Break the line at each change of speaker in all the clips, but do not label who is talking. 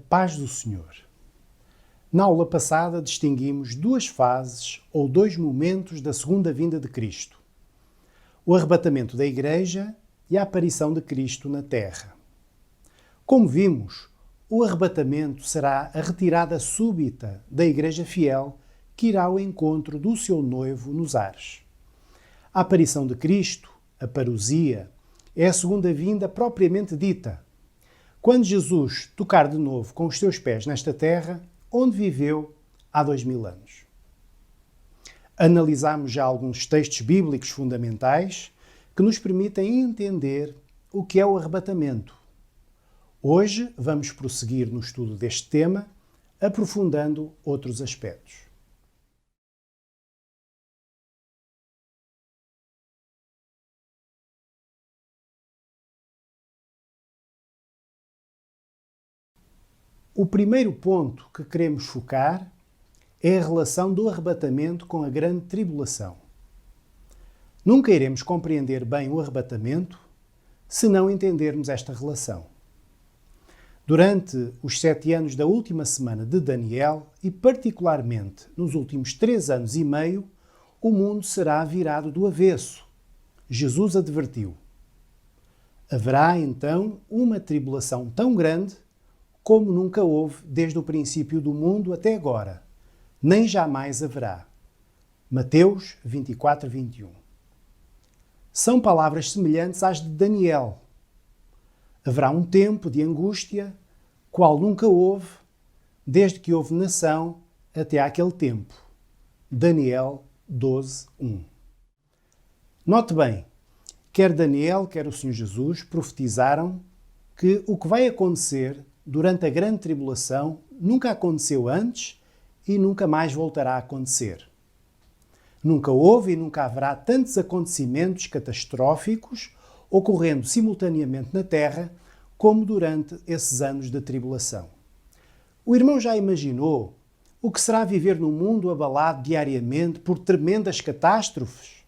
paz do Senhor. Na aula passada distinguimos duas fases ou dois momentos da segunda vinda de Cristo: o arrebatamento da Igreja e a aparição de Cristo na Terra. Como vimos, o arrebatamento será a retirada súbita da Igreja fiel que irá ao encontro do seu noivo nos ares. A aparição de Cristo, a parousia, é a segunda vinda propriamente dita, quando Jesus tocar de novo com os seus pés nesta terra, onde viveu há 2000 anos. Analisámos já alguns textos bíblicos fundamentais que nos permitem entender o que é o arrebatamento. Hoje vamos prosseguir no estudo deste tema, aprofundando outros aspectos. O primeiro ponto que queremos focar é a relação do arrebatamento com a grande tribulação. Nunca iremos compreender bem o arrebatamento se não entendermos esta relação. Durante os 7 anos da última semana de Daniel, e particularmente nos últimos 3 anos e meio, o mundo será virado do avesso. Jesus advertiu. Haverá então uma tribulação tão grande como nunca houve desde o princípio do mundo até agora, nem jamais haverá. Mateus 24, 21. São palavras semelhantes às de Daniel. Haverá um tempo de angústia, qual nunca houve, desde que houve nação até aquele tempo. Daniel 12, 1. Note bem, quer Daniel, quer o Senhor Jesus profetizaram que o que vai acontecer durante a grande tribulação nunca aconteceu antes e nunca mais voltará a acontecer. Nunca houve e nunca haverá tantos acontecimentos catastróficos ocorrendo simultaneamente na Terra como durante esses anos de tribulação. O irmão já imaginou o que será viver num mundo abalado diariamente por tremendas catástrofes?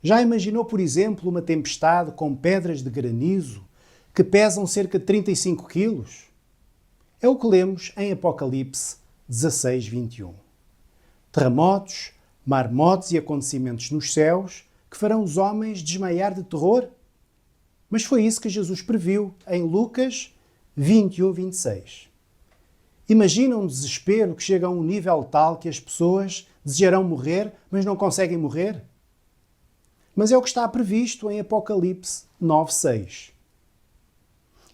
Já imaginou, por exemplo, uma tempestade com pedras de granizo que pesam cerca de 35 quilos? É o que lemos em Apocalipse 16, 21. Terremotos, marmotos e acontecimentos nos céus que farão os homens desmaiar de terror? Mas foi isso que Jesus previu em Lucas 21, 26. Imagina um desespero que chega a um nível tal que as pessoas desejarão morrer, mas não conseguem morrer? Mas é o que está previsto em Apocalipse 9, 6.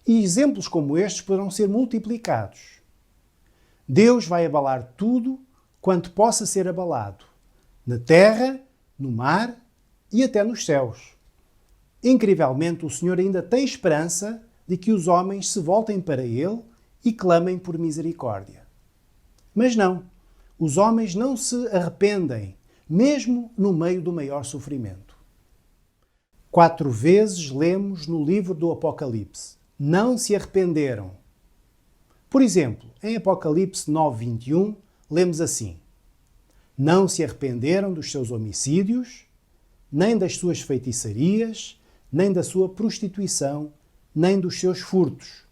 E exemplos como estes poderão ser multiplicados. Deus vai abalar tudo quanto possa ser abalado, na terra, no mar e até nos céus. Incrivelmente, o Senhor ainda tem esperança de que os homens se voltem para Ele e clamem por misericórdia. Mas não, os homens não se arrependem, mesmo no meio do maior sofrimento. 4 vezes lemos no livro do Apocalipse: não se arrependeram. Por exemplo, em Apocalipse 9, 21, lemos assim: não se arrependeram dos seus homicídios, nem das suas feitiçarias, nem da sua prostituição, nem dos seus furtos.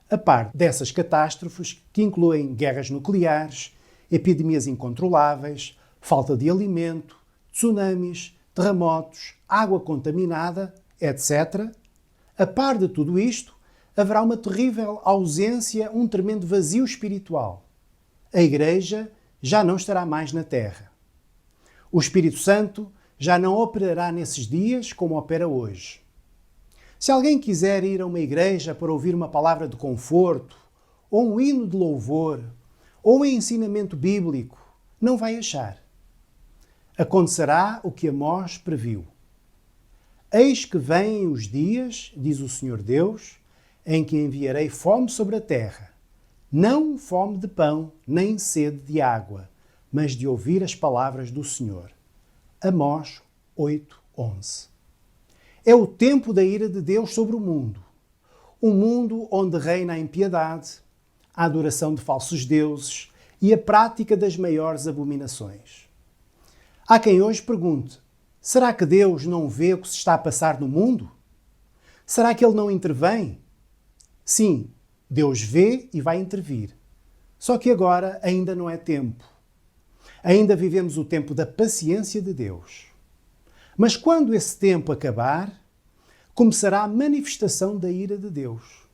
A par dessas catástrofes, que incluem guerras nucleares, epidemias incontroláveis, falta de alimento, tsunamis, terremotos, água contaminada, etc., a par de tudo isto, haverá uma terrível ausência, um tremendo vazio espiritual. A Igreja já não estará mais na Terra. O Espírito Santo já não operará nesses dias como opera hoje. Se alguém quiser ir a uma igreja para ouvir uma palavra de conforto, ou um hino de louvor, ou um ensinamento bíblico, não vai achar. Acontecerá o que Amós previu. Eis que vêm os dias, diz o Senhor Deus, em que enviarei fome sobre a terra, não fome de pão, nem sede de água, mas de ouvir as palavras do Senhor. Amós 8, 11. É o tempo da ira de Deus sobre o mundo. Um mundo onde reina a impiedade, a adoração de falsos deuses e a prática das maiores abominações. Há quem hoje pergunte: será que Deus não vê o que se está a passar no mundo? Será que Ele não intervém? Sim, Deus vê e vai intervir. Só que agora ainda não é tempo. Ainda vivemos o tempo da paciência de Deus. Mas quando esse tempo acabar, começará a manifestação da ira de Deus.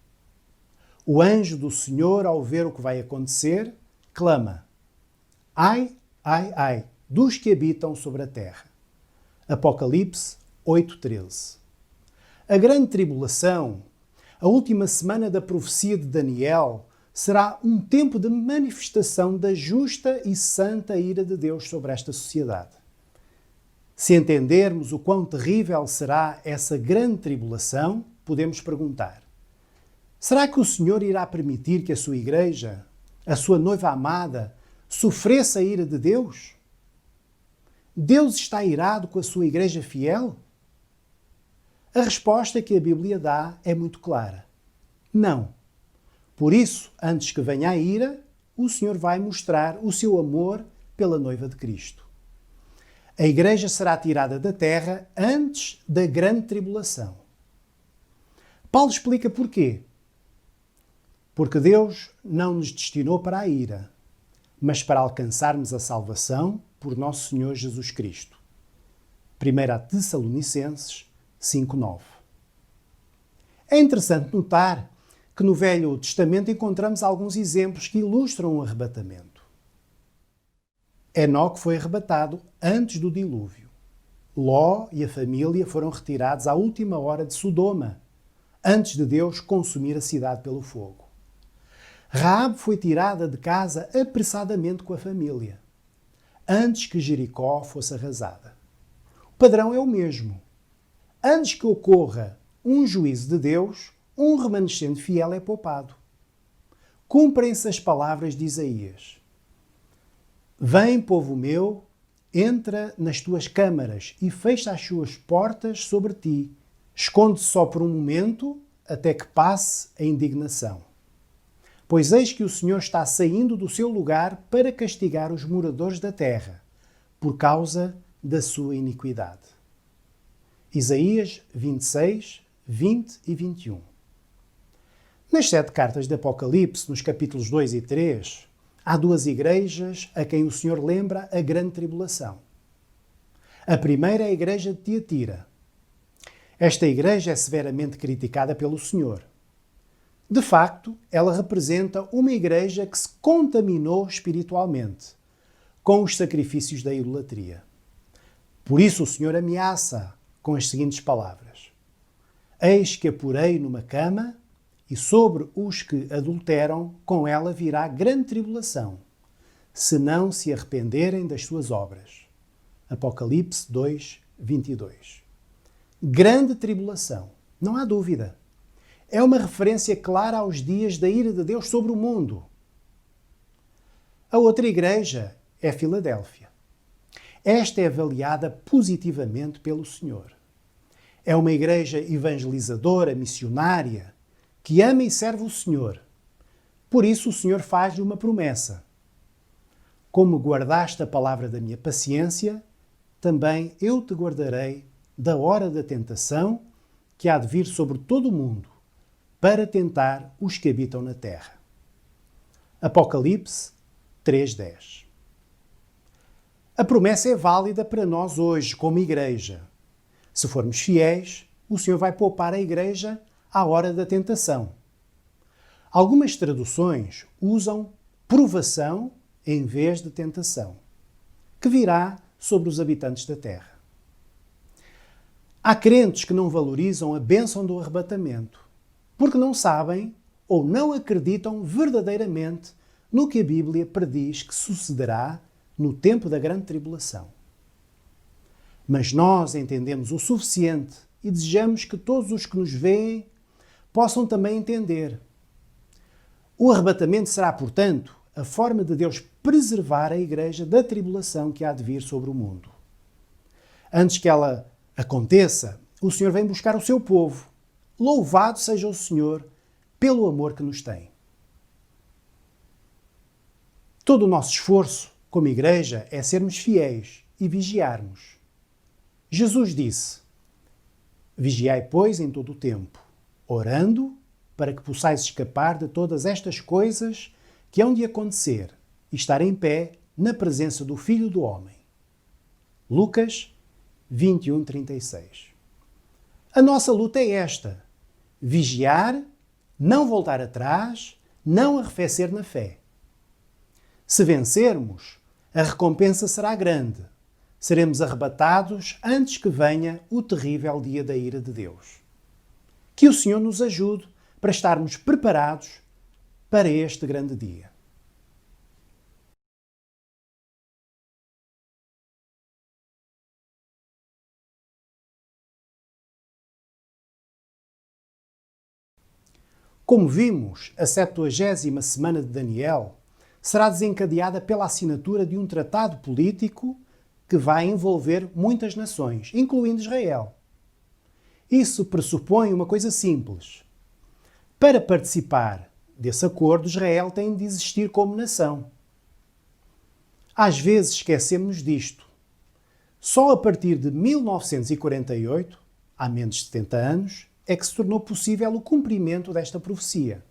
O anjo do Senhor, ao ver o que vai acontecer, clama: ai, ai, ai, dos que habitam sobre a terra. Apocalipse 8:13. A grande tribulação, a última semana da profecia de Daniel, será um tempo de manifestação da justa e santa ira de Deus sobre esta sociedade. Se entendermos o quão terrível será essa grande tribulação, podemos perguntar: será que o Senhor irá permitir que a sua igreja, a sua noiva amada, sofresse a ira de Deus? Deus está irado com a sua igreja fiel? A resposta que a Bíblia dá é muito clara: não. Por isso, antes que venha a ira, o Senhor vai mostrar o seu amor pela noiva de Cristo. A igreja será tirada da terra antes da grande tribulação. Paulo explica porquê. Porque Deus não nos destinou para a ira, mas para alcançarmos a salvação por nosso Senhor Jesus Cristo. 1 Tessalonicenses 5:9. É interessante notar que no Velho Testamento encontramos alguns exemplos que ilustram o arrebatamento. Enoque foi arrebatado antes do dilúvio. Ló e a família foram retirados à última hora de Sodoma, antes de Deus consumir a cidade pelo fogo. Raabe foi tirada de casa apressadamente com a família, antes que Jericó fosse arrasada. O padrão é o mesmo. Antes que ocorra um juízo de Deus, um remanescente fiel é poupado. Cumprem-se as palavras de Isaías: vem, povo meu, entra nas tuas câmaras e fecha as suas portas sobre ti. Esconde-se só por um momento, até que passe a indignação. Pois eis que o Senhor está saindo do seu lugar para castigar os moradores da terra, por causa da sua iniquidade. Isaías 26, 20 e 21. Nas 7 cartas de Apocalipse, nos capítulos 2 e 3, há 2 igrejas a quem o Senhor lembra a grande tribulação. A primeira é a igreja de Tiatira. Esta igreja é severamente criticada pelo Senhor. De facto, ela representa uma igreja que se contaminou espiritualmente com os sacrifícios da idolatria. Por isso o Senhor ameaça com as seguintes palavras: eis que a porei numa cama, e sobre os que adulteram, com ela virá grande tribulação, se não se arrependerem das suas obras. Apocalipse 2, 22. Grande tribulação, não há dúvida. É uma referência clara aos dias da ira de Deus sobre o mundo. A outra igreja é Filadélfia. Esta é avaliada positivamente pelo Senhor. É uma igreja evangelizadora, missionária, que ama e serve o Senhor. Por isso o Senhor faz-lhe uma promessa: como guardaste a palavra da minha paciência, também eu te guardarei da hora da tentação que há de vir sobre todo o mundo, para tentar os que habitam na terra. Apocalipse 3:10. A promessa é válida para nós hoje, como igreja. Se formos fiéis, o Senhor vai poupar a igreja à hora da tentação. Algumas traduções usam provação em vez de tentação, que virá sobre os habitantes da terra. Há crentes que não valorizam a bênção do arrebatamento, porque não sabem ou não acreditam verdadeiramente no que a Bíblia prediz que sucederá no tempo da grande tribulação. Mas nós entendemos o suficiente e desejamos que todos os que nos veem possam também entender. O arrebatamento será, portanto, a forma de Deus preservar a Igreja da tribulação que há de vir sobre o mundo. Antes que ela aconteça, o Senhor vem buscar o seu povo. Louvado seja o Senhor pelo amor que nos tem. Todo o nosso esforço como Igreja é sermos fiéis e vigiarmos. Jesus disse: vigiai, pois, em todo o tempo, orando para que possais escapar de todas estas coisas que hão de acontecer e estar em pé na presença do Filho do Homem. Lucas 21:36. A nossa luta é esta: vigiar, não voltar atrás, não arrefecer na fé. Se vencermos, a recompensa será grande. Seremos arrebatados antes que venha o terrível dia da ira de Deus. Que o Senhor nos ajude para estarmos preparados para este grande dia. Como vimos, a 70ª semana de Daniel será desencadeada pela assinatura de um tratado político que vai envolver muitas nações, incluindo Israel. Isso pressupõe uma coisa simples. Para participar desse acordo, Israel tem de existir como nação. Às vezes esquecemos disto. Só a partir de 1948, há menos de 70 anos, é que se tornou possível o cumprimento desta profecia.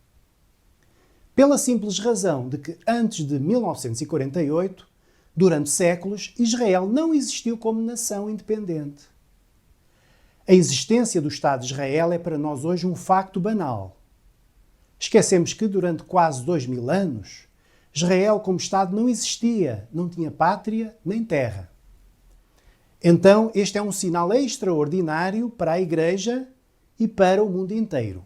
Pela simples razão de que antes de 1948, durante séculos, Israel não existiu como nação independente. A existência do Estado de Israel é para nós hoje um facto banal. Esquecemos que durante quase 2000 anos, Israel como Estado não existia, não tinha pátria nem terra. Então, este é um sinal extraordinário para a Igreja e para o mundo inteiro: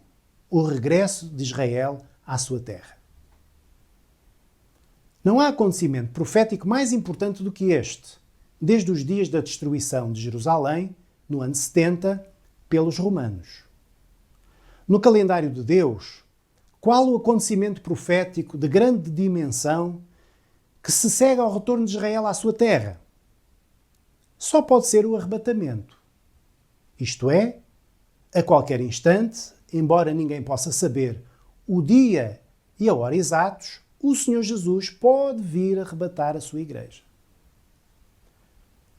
o regresso de Israel à sua terra. Não há acontecimento profético mais importante do que este, desde os dias da destruição de Jerusalém, no ano 70, pelos romanos. No calendário de Deus, qual o acontecimento profético de grande dimensão que se segue ao retorno de Israel à sua terra? Só pode ser o arrebatamento. Isto é, a qualquer instante, embora ninguém possa saber o dia e a hora exatos, o Senhor Jesus pode vir arrebatar a sua Igreja.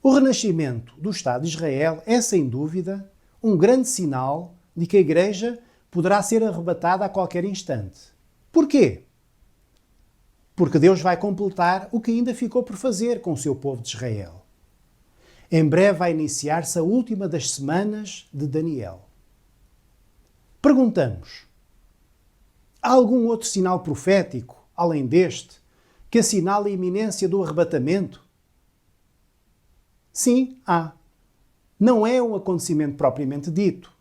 O renascimento do Estado de Israel é, sem dúvida, um grande sinal de que a Igreja poderá ser arrebatada a qualquer instante. Porquê? Porque Deus vai completar o que ainda ficou por fazer com o seu povo de Israel. Em breve vai iniciar-se a última das semanas de Daniel. Perguntamos: há algum outro sinal profético, além deste, que assinale a iminência do arrebatamento? Sim, há. Não é um acontecimento propriamente dito,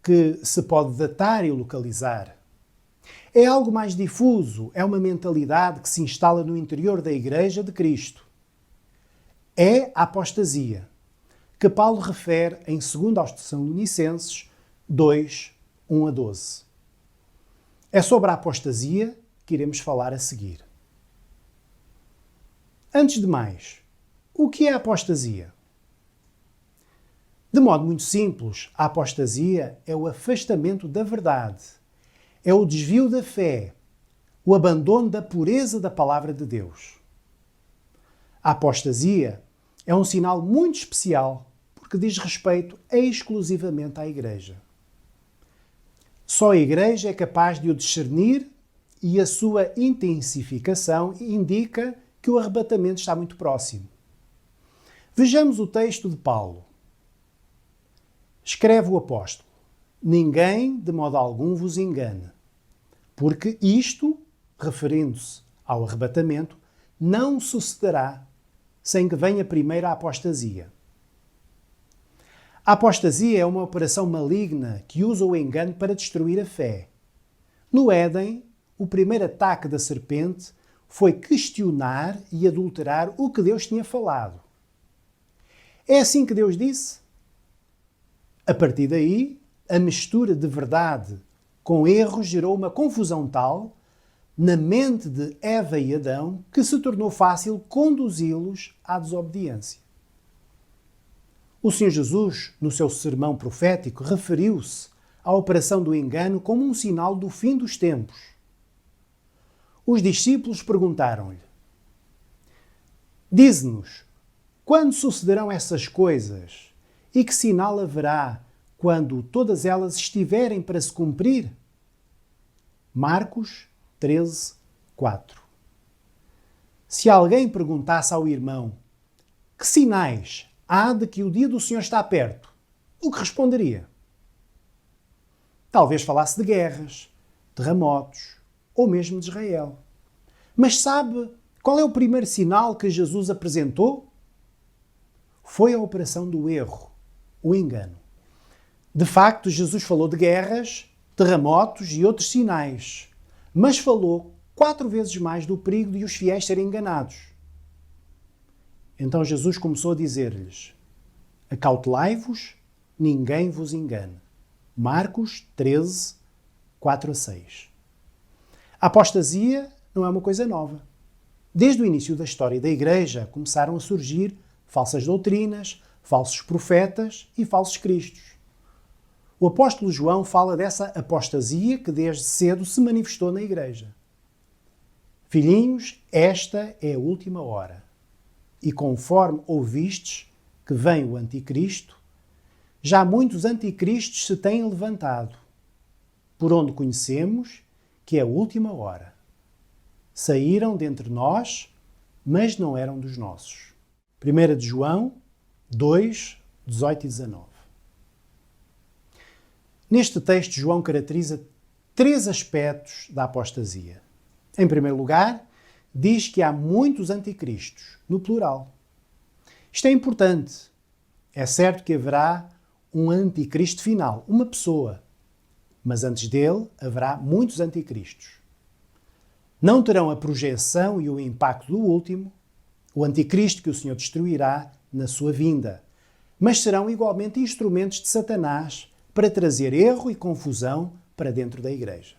que se pode datar e localizar. É algo mais difuso, é uma mentalidade que se instala no interior da Igreja de Cristo. É a apostasia, que Paulo refere em 2 aos Tessalonicenses 2, 1 a 12. É sobre a apostasia que iremos falar a seguir. Antes de mais, o que é a apostasia? De modo muito simples, a apostasia é o afastamento da verdade, é o desvio da fé, o abandono da pureza da palavra de Deus. A apostasia é um sinal muito especial porque diz respeito exclusivamente à Igreja. Só a Igreja é capaz de o discernir e a sua intensificação indica que o arrebatamento está muito próximo. Vejamos o texto de Paulo. Escreve o apóstolo: ninguém de modo algum vos engane, porque isto, referindo-se ao arrebatamento, não sucederá sem que venha primeiro a apostasia. A apostasia é uma operação maligna que usa o engano para destruir a fé. No Éden, o primeiro ataque da serpente foi questionar e adulterar o que Deus tinha falado. É assim que Deus disse? A partir daí, a mistura de verdade com erros gerou uma confusão tal na mente de Eva e Adão que se tornou fácil conduzi-los à desobediência. O Senhor Jesus, no seu sermão profético, referiu-se à operação do engano como um sinal do fim dos tempos. Os discípulos perguntaram-lhe: dize-nos, quando sucederão essas coisas e que sinal haverá quando todas elas estiverem para se cumprir? Marcos 13, 4. Se alguém perguntasse ao irmão: que sinais há de que o dia do Senhor está perto? O que responderia? Talvez falasse de guerras, terremotos ou mesmo de Israel. Mas sabe qual é o primeiro sinal que Jesus apresentou? Foi a operação do erro, o engano. De facto, Jesus falou de guerras, terremotos e outros sinais, mas falou 4 vezes mais do perigo de os fiéis serem enganados. Então Jesus começou a dizer-lhes: acautelai-vos, ninguém vos engane. Marcos 13, 4 a 6. A apostasia não é uma coisa nova. Desde o início da história da Igreja começaram a surgir falsas doutrinas, falsos profetas e falsos cristos. O apóstolo João fala dessa apostasia que desde cedo se manifestou na Igreja. Filhinhos, esta é a última hora. E conforme ouvistes que vem o anticristo, já muitos anticristos se têm levantado, por onde conhecemos que é a última hora. Saíram dentre nós, mas não eram dos nossos. 1 de João 2, 18 e 19. Neste texto, João caracteriza 3 aspectos da apostasia. Em primeiro lugar, diz que há muitos anticristos, no plural. Isto é importante. É certo que haverá um anticristo final, uma pessoa, mas antes dele haverá muitos anticristos. Não terão a projeção e o impacto do último, o anticristo que o Senhor destruirá na sua vinda, mas serão igualmente instrumentos de Satanás para trazer erro e confusão para dentro da Igreja.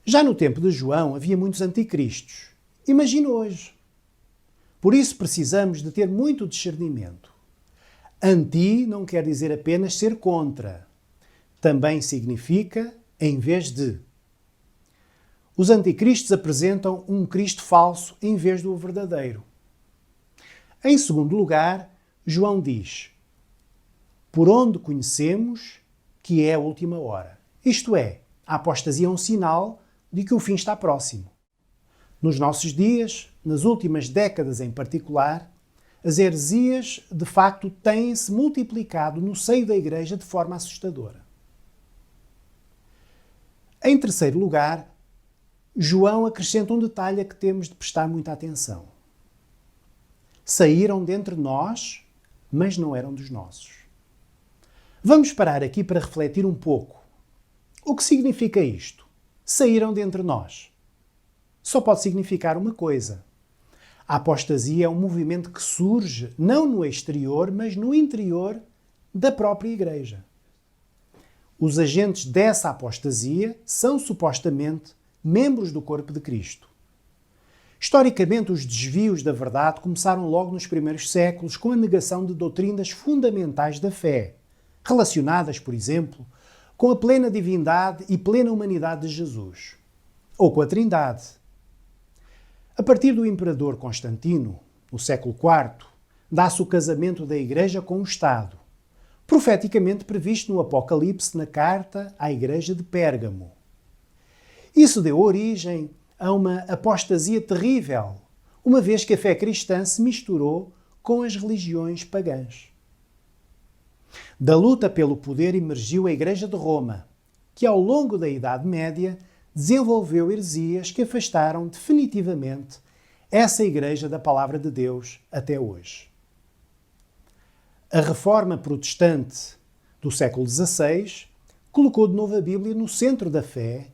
Já no tempo de João havia muitos anticristos. Imagine hoje. Por isso precisamos de ter muito discernimento. Anti não quer dizer apenas ser contra. Também significa em vez de. Os anticristos apresentam um Cristo falso em vez do verdadeiro. Em segundo lugar, João diz: por onde conhecemos que é a última hora. Isto é, a apostasia é um sinal de que o fim está próximo. Nos nossos dias, nas últimas décadas em particular, as heresias de facto têm-se multiplicado no seio da Igreja de forma assustadora. Em terceiro lugar, João acrescenta um detalhe a que temos de prestar muita atenção. Saíram dentre nós, mas não eram dos nossos. Vamos parar aqui para refletir um pouco. O que significa isto? Saíram dentre nós. Só pode significar uma coisa. A apostasia é um movimento que surge não no exterior, mas no interior da própria Igreja. Os agentes dessa apostasia são supostamente membros do corpo de Cristo. Historicamente, os desvios da verdade começaram logo nos primeiros séculos com a negação de doutrinas fundamentais da fé, relacionadas, por exemplo, com a plena divindade e plena humanidade de Jesus, ou com a Trindade. A partir do imperador Constantino, no século IV, dá-se o casamento da Igreja com o Estado, profeticamente previsto no Apocalipse na carta à Igreja de Pérgamo. Isso deu origem a uma apostasia terrível, uma vez que a fé cristã se misturou com as religiões pagãs. Da luta pelo poder emergiu a Igreja de Roma, que ao longo da Idade Média desenvolveu heresias que afastaram definitivamente essa Igreja da Palavra de Deus até hoje. A Reforma Protestante do século XVI colocou de novo a Bíblia no centro da fé,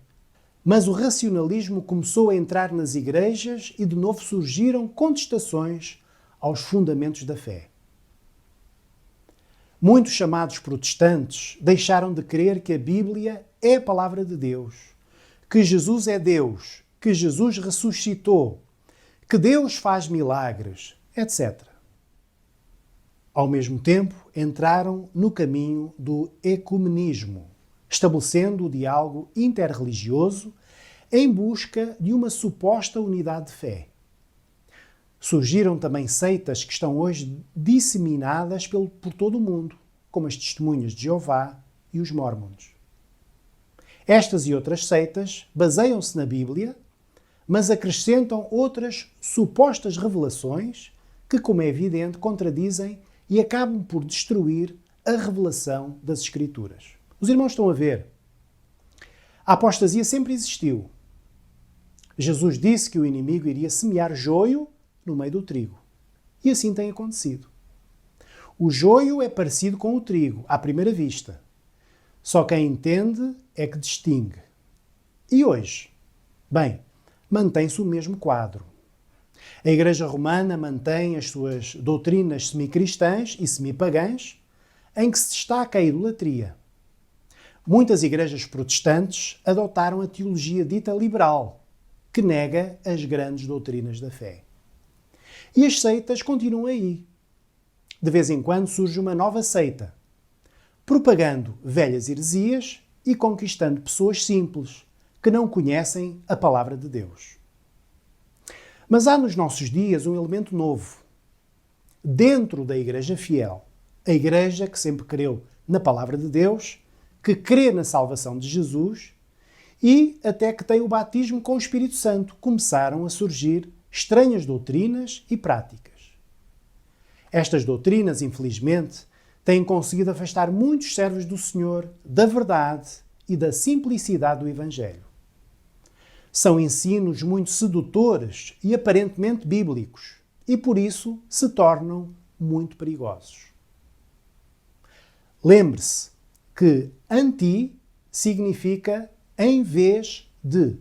mas o racionalismo começou a entrar nas igrejas e de novo surgiram contestações aos fundamentos da fé. Muitos chamados protestantes deixaram de crer que a Bíblia é a palavra de Deus, que Jesus é Deus, que Jesus ressuscitou, que Deus faz milagres, etc. Ao mesmo tempo, entraram no caminho do ecumenismo, estabelecendo o diálogo interreligioso em busca de uma suposta unidade de fé. Surgiram também seitas que estão hoje disseminadas por todo o mundo, como as Testemunhas de Jeová e os Mórmons. Estas e outras seitas baseiam-se na Bíblia, mas acrescentam outras supostas revelações que, como é evidente, contradizem e acabam por destruir a revelação das Escrituras. Os irmãos estão a ver. A apostasia sempre existiu. Jesus disse que o inimigo iria semear joio no meio do trigo. E assim tem acontecido. O joio é parecido com o trigo, à primeira vista. Só quem entende é que distingue. E hoje? Bem, mantém-se o mesmo quadro. A Igreja Romana mantém as suas doutrinas semicristãs e semipagãs, em que se destaca a idolatria. Muitas igrejas protestantes adotaram a teologia dita liberal, que nega as grandes doutrinas da fé. E as seitas continuam aí. De vez em quando surge uma nova seita, propagando velhas heresias e conquistando pessoas simples, que não conhecem a palavra de Deus. Mas há nos nossos dias um elemento novo. Dentro da Igreja fiel, a Igreja que sempre creu na palavra de Deus, que crê na salvação de Jesus e até que tem o batismo com o Espírito Santo, começaram a surgir estranhas doutrinas e práticas. Estas doutrinas, infelizmente, têm conseguido afastar muitos servos do Senhor da verdade e da simplicidade do Evangelho. São ensinos muito sedutores e aparentemente bíblicos, e por isso se tornam muito perigosos. Lembre-se que anti significa em vez de.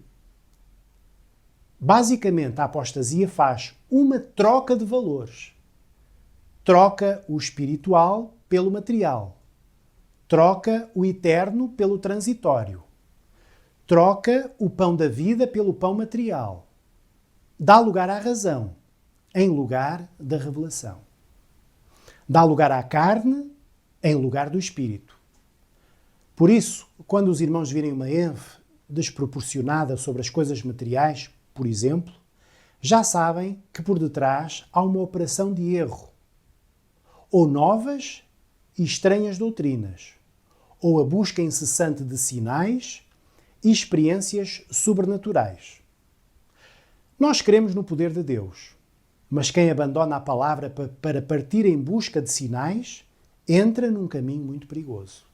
Basicamente, a apostasia faz uma troca de valores. Troca o espiritual pelo material. Troca o eterno pelo transitório. Troca o pão da vida pelo pão material. Dá lugar à razão, em lugar da revelação. Dá lugar à carne, em lugar do espírito. Por isso, quando os irmãos virem uma ênfase desproporcionada sobre as coisas materiais, por exemplo, já sabem que por detrás há uma operação de erro, ou novas e estranhas doutrinas, ou a busca incessante de sinais e experiências sobrenaturais. Nós cremos no poder de Deus, mas quem abandona a palavra para partir em busca de sinais entra num caminho muito perigoso.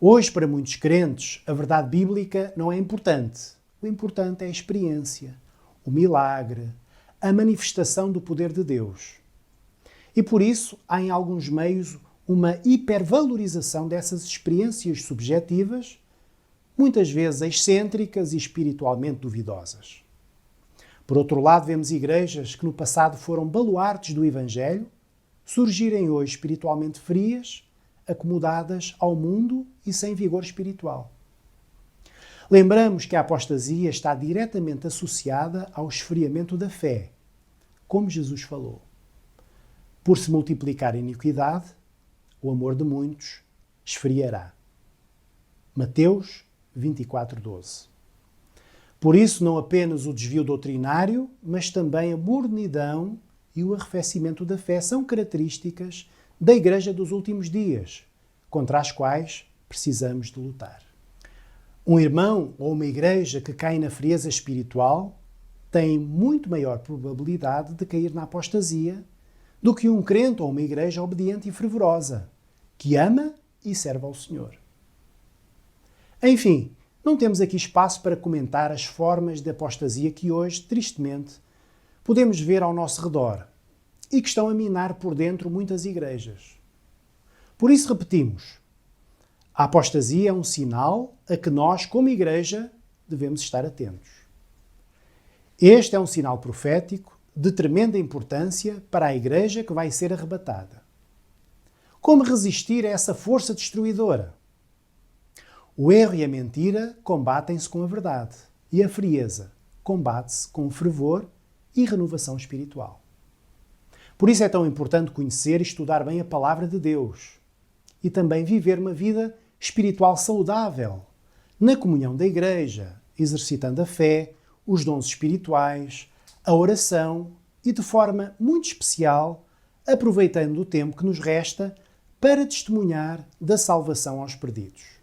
Hoje, para muitos crentes, a verdade bíblica não é importante. O importante é a experiência, o milagre, a manifestação do poder de Deus. E por isso há em alguns meios uma hipervalorização dessas experiências subjetivas, muitas vezes excêntricas e espiritualmente duvidosas. Por outro lado, vemos igrejas que no passado foram baluartes do Evangelho surgirem hoje espiritualmente frias, acomodadas ao mundo e sem vigor espiritual. Lembramos que a apostasia está diretamente associada ao esfriamento da fé, como Jesus falou. Por se multiplicar a iniquidade, o amor de muitos esfriará. Mateus 24:12. Por isso, não apenas o desvio doutrinário, mas também a mornidão e o arrefecimento da fé são características da Igreja dos últimos dias, contra as quais precisamos de lutar. Um irmão ou uma igreja que cai na frieza espiritual tem muito maior probabilidade de cair na apostasia do que um crente ou uma igreja obediente e fervorosa, que ama e serve ao Senhor. Enfim, não temos aqui espaço para comentar as formas de apostasia que hoje, tristemente, podemos ver ao nosso redor e que estão a minar por dentro muitas igrejas. Por isso repetimos, a apostasia é um sinal a que nós, como igreja, devemos estar atentos. Este é um sinal profético de tremenda importância para a igreja que vai ser arrebatada. Como resistir a essa força destruidora? O erro e a mentira combatem-se com a verdade e a frieza combate-se com o fervor e renovação espiritual. Por isso é tão importante conhecer e estudar bem a palavra de Deus e também viver uma vida espiritual saudável, na comunhão da igreja, exercitando a fé, os dons espirituais, a oração e, de forma muito especial, aproveitando o tempo que nos resta para testemunhar da salvação aos perdidos.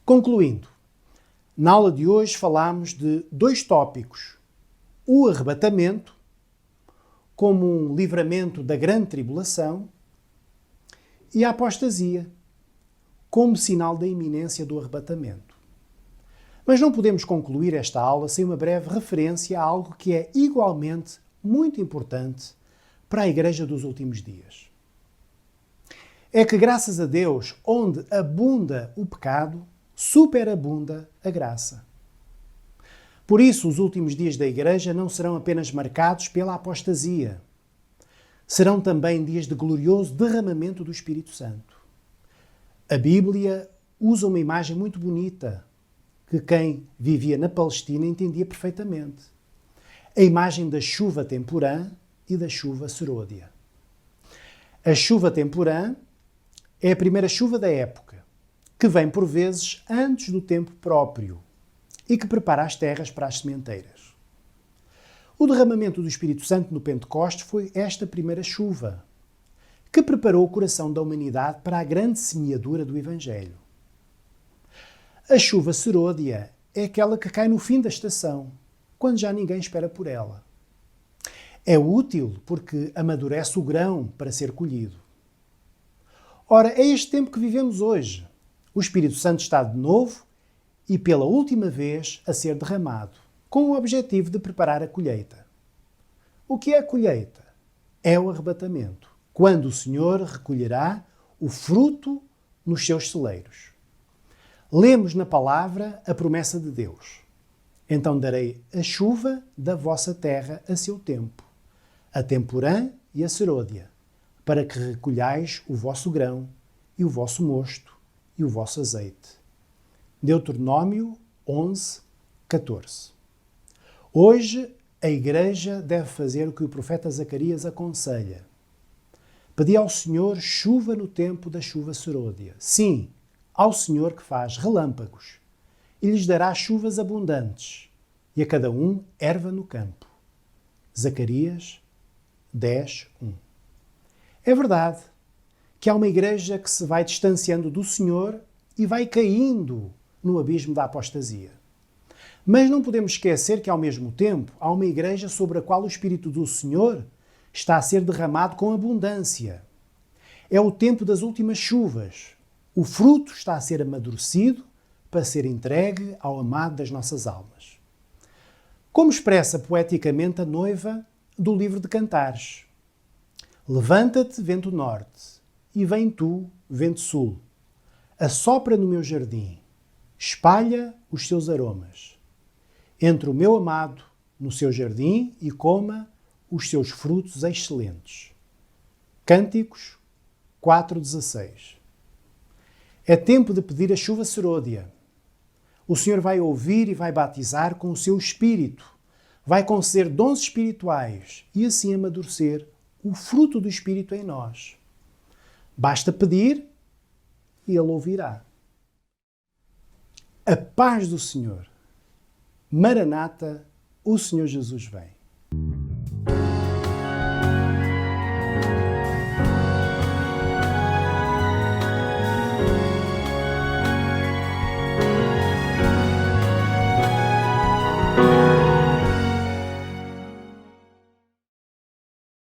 Concluindo, na aula de hoje falámos de dois tópicos: o arrebatamento, como um livramento da grande tribulação, e a apostasia, como sinal da iminência do arrebatamento. Mas não podemos concluir esta aula sem uma breve referência a algo que é igualmente muito importante para a Igreja dos últimos dias. É que, graças a Deus, onde abunda o pecado, superabunda a graça. Por isso, os últimos dias da Igreja não serão apenas marcados pela apostasia. Serão também dias de glorioso derramamento do Espírito Santo. A Bíblia usa uma imagem muito bonita, que quem vivia na Palestina entendia perfeitamente. A imagem da chuva temporã e da chuva serôdia. A chuva temporã é a primeira chuva da época, que vem por vezes antes do tempo próprio e que prepara as terras para as sementeiras. O derramamento do Espírito Santo no Pentecostes foi esta primeira chuva, que preparou o coração da humanidade para a grande semeadura do Evangelho. A chuva serôdia é aquela que cai no fim da estação, quando já ninguém espera por ela. É útil porque amadurece o grão para ser colhido. Ora, é este tempo que vivemos hoje. O Espírito Santo está de novo e pela última vez a ser derramado, com o objetivo de preparar a colheita. O que é a colheita? É o arrebatamento, quando o Senhor recolherá o fruto nos seus celeiros. Lemos na palavra a promessa de Deus. Então darei a chuva da vossa terra a seu tempo, a temporã e a serôdia, para que recolhais o vosso grão e o vosso mosto e o vosso azeite. Deuteronômio 11, 14. Hoje, a Igreja deve fazer o que o profeta Zacarias aconselha. Pedir ao Senhor chuva no tempo da chuva serôdia. Sim, ao Senhor que faz relâmpagos, e lhes dará chuvas abundantes, e a cada um erva no campo. Zacarias 10, 1. É verdade que há uma Igreja que se vai distanciando do Senhor e vai caindo no abismo da apostasia. Mas não podemos esquecer que, ao mesmo tempo, há uma Igreja sobre a qual o Espírito do Senhor está a ser derramado com abundância. É o tempo das últimas chuvas. O fruto está a ser amadurecido para ser entregue ao amado das nossas almas. Como expressa poeticamente a noiva do livro de Cantares: levanta-te, vento norte, e vem tu, vento sul. Assopra no meu jardim, espalha os seus aromas. Entre o meu amado no seu jardim e coma os seus frutos excelentes. Cânticos 4:16. É tempo de pedir a chuva serôdia. O Senhor vai ouvir e vai batizar com o seu Espírito. Vai conceder dons espirituais e assim amadurecer o fruto do Espírito em nós. Basta pedir e Ele ouvirá. A paz do Senhor. Maranata, o Senhor Jesus vem.